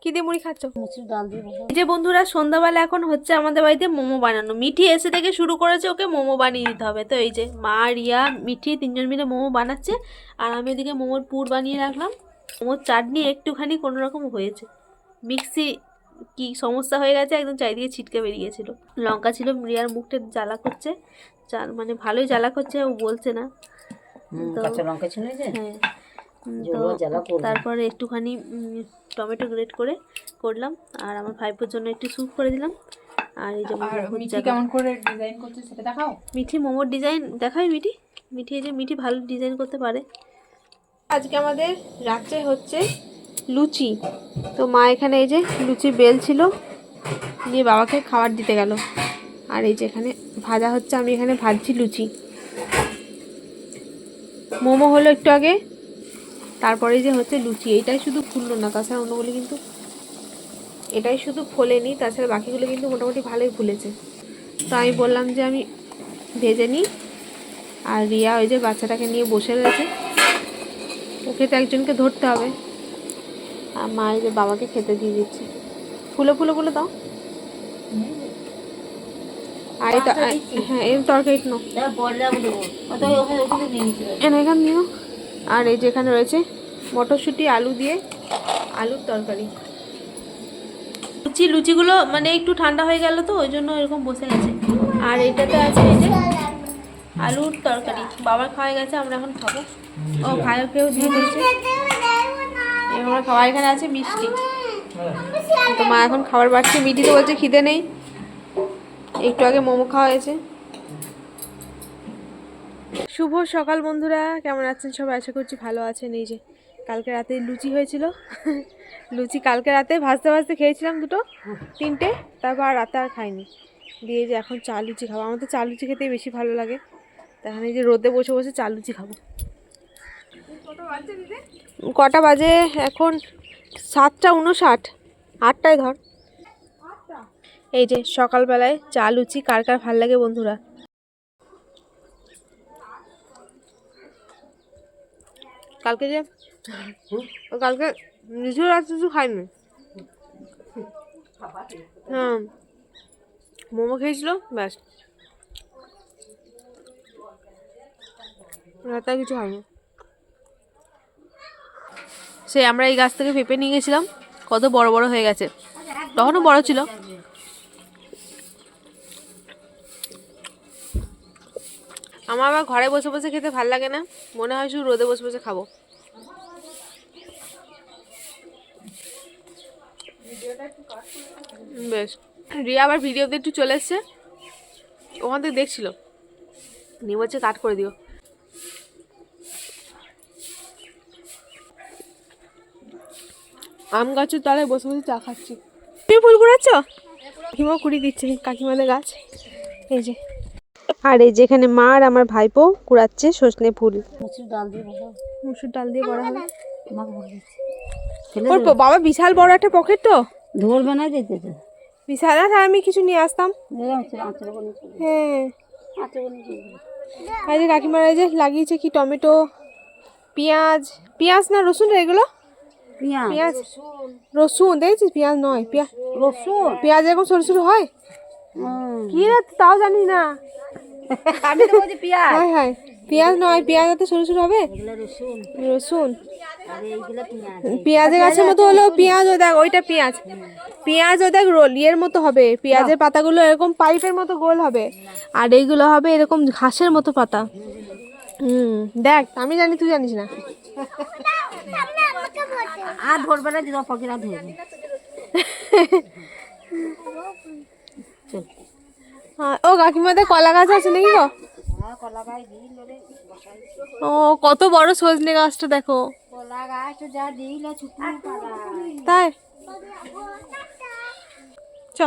কি দিয়ে মুড়ি খাচ্ছ? মুসুর ডাল দিয়ে। এই যে বন্ধুরা সন্ধ্যাবেলা এখন হচ্ছে আমাদের বাড়িতে মোমো বানানো। মিঠি এসে থেকে শুরু করেছে, ওকে মোমো বানিয়ে দিতে হবে। তো এই যে মা, রিয়া, মিঠি তিনজন মিলে মোমো বানাচ্ছে, আর আমি এদিকে মোমোর পুর বানিয়ে রাখলাম। মোমোর চাটনি একটুখানি কোনো রকম হয়েছে, মিক্সি কি সমস্যা হয়ে গেছে, একদম চারিদিকে ছিটকে বেরিয়ে গেছিল। লঙ্কা ছিল, রিয়ার মুখটা জ্বালা করছে, মানে ভালোই জ্বালা করছে, ও বলছে না। কাঁচা লঙ্কা ছিল যে, হ্যাঁ, তো তারপরে একটুখানি টমেটো গ্রেট করে করলাম, আর আমার ভাইপোর জন্য একটু স্যুপ করে দিলাম। আর এই যে মিঠি কেমন করে ডিজাইন করছে সেটা দেখাও। মিঠি মোমোর ডিজাইন দেখাই। মিঠি এই যে মিঠি ভালো ডিজাইন করতে পারে। আজকে আমাদের রাত্রে হচ্ছে লুচি। তো মা এখানে এই যে লুচি বেল ছিল, নিয়ে বাবাকে খাবার দিতে গেল। আর এই যে এখানে ভাজা হচ্ছে, আমি এখানে ভাজছি লুচি। মোমো হলো একটু আগে, তারপরে যে হচ্ছে লুচি। এইটাই শুধু ফুললো না, তাছাড়া অন্যগুলো কিন্তু, এটাই শুধু ফোলেনি, তাছাড়া বাকিগুলো কিন্তু মোটামুটি ভালোই ফুলেছে। তো আমি বললাম যে আমি ভেজে নিই। আর রিয়া ওই যে বাচ্চাটাকে নিয়ে বসে রয়েছে, ওকে তো একজনকে ধরতে হবে। আর মা এই যে বাবাকে খেতে দিয়ে দিচ্ছে। ফুলে দাও। আর হ্যাঁ, এর তরকারি এখান নিও। আর এই যে এখানে রয়েছে মটরশুঁটি আলু দিয়ে আলুর তরকারি। লুচিগুলো মানে একটু ঠান্ডা হয়ে গেল, তো ওই জন্য এরকম বসে গেছে। আর এটাতে আছে এই যে আলুর তরকারি, বাবার খাওয়া গেছে, আমরা এখন খাবো। ও ভাইকেও দিয়ে দিয়েছে, আমরা খাওয়া। এখানে আছে মিষ্টি। তো মা এখন খাবার বাড়ছে। মিষ্টি তো বলছে খিদে নেই, একটু আগে মোমো খাওয়া হয়েছে। শুভ সকাল বন্ধুরা, কেমন আছেন সবাই? আশা করছি ভালো আছেন। এই যে কালকে রাতে লুচি হয়েছিল, লুচি কালকে রাতে ভাজতে ভাজতে খেয়েছিলাম 2-3টে, তারপর আর রাতে আর খাইনি। দিয়ে যে এখন চা লুচি খাবো। আমার তো চা লুচি খেতেই বেশি ভালো লাগে। তখন এই যে রোদে বসে বসে চা লুচি খাবো। কটা বাজে এখন? 7:59, 8টায় ধর। এই যে সকালবেলায় চা লুচি কার কার ভাল লাগে বন্ধুরা? কালকে নিজেও রাত কিছু খাইনি। হ্যাঁ, মোমো খেয়েছিল, ব্যাস, রাতে আর কিছু খাইনি। সে আমরা এই গাছ থেকে পেঁপে নিয়ে গেছিলাম, কত বড় বড় হয়ে গেছে, তখনও বড় ছিল। আমার আবার ঘরে বসে বসে খেতে ভাল লাগে না, মনে হয় শুধু রোদে বসে বসে খাবো। বেশ, রিয়া আবার ভিডিওতে একটু চলে এসছে, ওখান থেকে দেখছিল, নিয়ে বলছে কাট করে দিও। আম গাছের তলায় বসে বসে চা খাচ্ছি। তুমি ফুল কুড়াচ্ছ? কাকিমা কুড়ি দিচ্ছে, কাকিমাদের গাছ। এই যে, আর এই যেখানে মা আর আমার ভাইপো কুড়াচ্ছে সজনে ফুল। মুসুর ডাল দিয়ে বড়া হবে। ওর বাবা বিশাল বড় একটা পকেট, তো ধরবে না যেতে তো বিশাল। না, আমি কিছু নিয়ে আসতাম। হ্যাঁ, এই যে কাকিমারা যে লাগিয়েছে কি টমেটো, পেঁয়াজ না রসুন, এগুলো পেঁয়াজ রসুন দেখেছিস? পেঁয়াজ নয়, পেঁয়াজ এরকম সরু সরু হয় কি রে, তাও জানি না। আমি তো বলছি পেঁয়াজ। হ্যাঁ হ্যাঁ, পেঁয়াজ নয়, পেঁয়াজ এত সরু সরু হবে। রসুন, পেঁয়াজের গাছের মতো হলো পেঁয়াজ। ও দেখ, ওইটা পেঁয়াজ ও দেখ ইয়ের মতো হবে। পেঁয়াজের পাতাগুলো এরকম পাইপের মতো গোল হবে, আর এইগুলো হবে এরকম ঘাসের মতো পাতা। দেখ, আমি জানি, তুই জানিস না। আর ধরবে না, দিদা পকেরা ধরবে। ও কাকিমাদের কলা গাছ আছে নাকি গো? ও কত বড় সজনে গাছটা দেখো। তাই চ,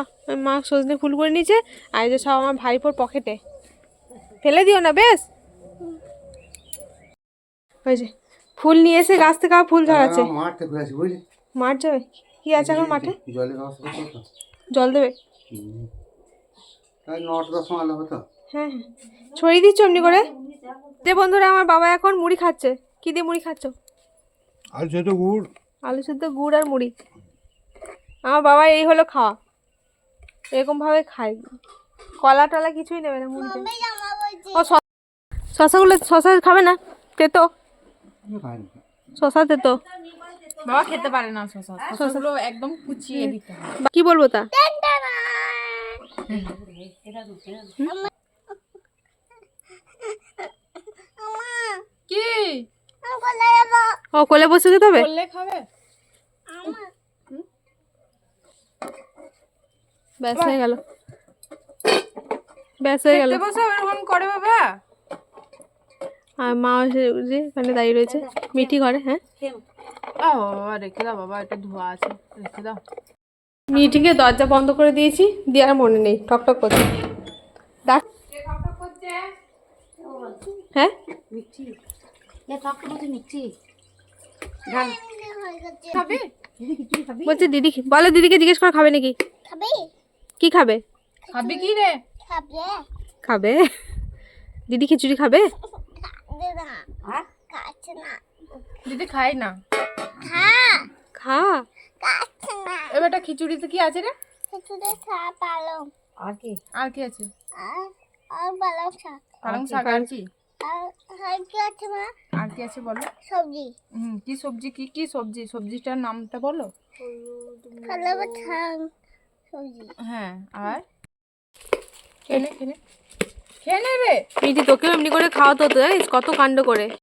মা সজনে ফুল করে নিয়েছে, আর এই যে সব আমার ভাইপোর পকেটে। ফেলে দিও না, বেশ। ওই যে ফুল নিয়ে এসে গাছ থেকে ফুল ধরাচ্ছে। মাঠ যাবে? কি আছে এখন মাঠে? জল দেবে? হ্যাঁ, ছড়িয়ে দিচ্ছ এমনি করে। যে বন্ধুরা, আমার বাবা এখন মুড়ি খাচ্ছে। কি দিয়ে মুড়ি খাচ্ছ? আলু সেদ্ধ গুড়। আলু সেদ্ধ গুড় আর মুড়ি। আমার বাবা এই হলো খাওয়া, এরকম ভাবে খাই। কলা টলা কিছুই নেবে না মুড়িতে। ও শশাগুলো, শশা খাবে না? তেতো শশা, তেতো। বাবা খেতে পারে না শসা, শসাগুলো একদম কুচিয়ে দিতে হয়। কি বলবো তা? কি ও কোলে বসে যেতে হবে? বললে খাবে? ব্যাস হয়ে গেল, ব্যাস হয়ে গেল। খেতে বসে এরকম করে বাবা। আর মা যে এখানে দাঁড়িয়ে রয়েছে মিঠি ঘরে। হ্যাঁ, ও বাবা রেখে দাও বাবা, এটা ধোয়া আছে, রেখে দাও। মিঠিকে দরজা বন্ধ করে দিয়েছি, দেওয়ার মনে নেই, ঠকঠক করছে। ডাক। হ্যাঁ, মিষ্টি এ কাকু বলছে মিষ্টি খাবে? বলছে দিদি, বলো দিদিকে জিজ্ঞেস করে খাবে নাকি? কি খাবে? খাবে কি রে? খাবে দিদি খিচুড়ি খাবে? দিদি খাই না। খা। এবারটা খিচুড়িতে কি আছে রে? আর কি আর কি আছে? পালং শাক। আর কি? আর কি আছে বলো? কি সবজি? কি কি সবজি? সবজিটার নামটা বলো। হ্যাঁ, আর খেয়ে নে রে। মিঠি তোকেও এমনি করে খাওয়াতো তো, জানিস কত কাণ্ড করে।